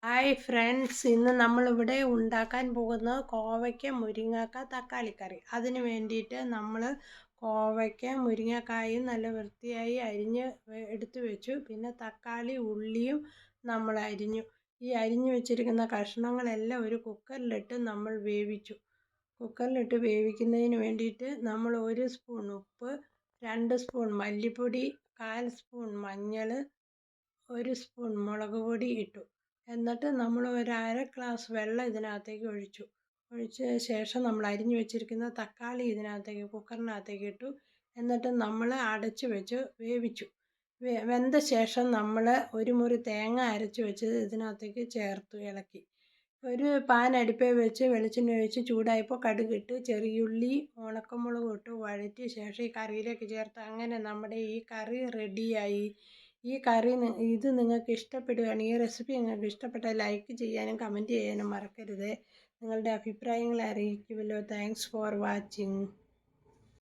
Hi friends, ഇന്ന് നമ്മളിവിടെ ഉണ്ടാക്കാൻ പോകുന്നത് കോവയ്ക്ക മുരിങ്ങക്ക തക്കാളിക്കറി. അതിന് വേണ്ടിയിട്ട് നമ്മൾ കോവയ്ക്ക മുരിങ്ങക്കായും നല്ല വൃത്തിയായി അരിഞ്ഞ് എടുത്തു വെച്ചു. പിന്നെ തക്കാളി ഉള്ളിയും നമ്മൾ അരിഞ്ഞു. ഈ അരിഞ്ഞു വെച്ചിരിക്കുന്ന കഷ്ണങ്ങളെല്ലാം ഒരു കുക്കറിലിട്ട് നമ്മൾ വേവിച്ചു. കുക്കറിലിട്ട് വേവിക്കുന്നതിന് വേണ്ടിയിട്ട് നമ്മൾ 1 സ്പൂൺ ഉപ്പ്, 2 സ്പൂൺ മല്ലിപ്പൊടി, 1/4 സ്പൂൺ മഞ്ഞൾ, 1 സ്പൂൺ മുളക് പൊടി ഇട്ടു. എന്നിട്ട് നമ്മൾ ഒരു അര ഗ്ലാസ് വെള്ളം ഇതിനകത്തേക്ക് ഒഴിച്ച ശേഷം നമ്മൾ അരിഞ്ഞു വെച്ചിരിക്കുന്ന തക്കാളി ഇതിനകത്തേക്ക് കുക്കറിനകത്തേക്ക് ഇട്ടു. എന്നിട്ട് നമ്മൾ അടച്ചു വെച്ച് വേവിച്ചു. വെന്ത ശേഷം നമ്മൾ ഒരു മുറി തേങ്ങ അരച്ച് വെച്ചത് ഇതിനകത്തേക്ക് ചേർത്തു ഇളക്കി. ഒരു പാൻ അടുപ്പേ വെച്ച് വെളിച്ചെണ്ണ ഒഴിച്ച് ചൂടായപ്പോൾ കടുകിട്ട് ചെറിയുള്ളി ഉണക്കമുളകും ഇട്ട് വഴറ്റിയ ശേഷം ഈ കറിയിലേക്ക് ചേർത്ത്. അങ്ങനെ നമ്മുടെ ഈ കറി റെഡിയായി. ഇത് നിങ്ങൾക്ക് ഇഷ്ടപ്പെടുകയാണെങ്കിൽ, ഈ റെസിപ്പി നിങ്ങൾക്ക് ഇഷ്ടപ്പെട്ടാൽ ലൈക്ക് ചെയ്യാനും കമൻറ്റ് ചെയ്യാനും മറക്കരുത്. നിങ്ങളുടെ അഭിപ്രായങ്ങൾ അറിയിക്കുമല്ലോ. Thanks for watching.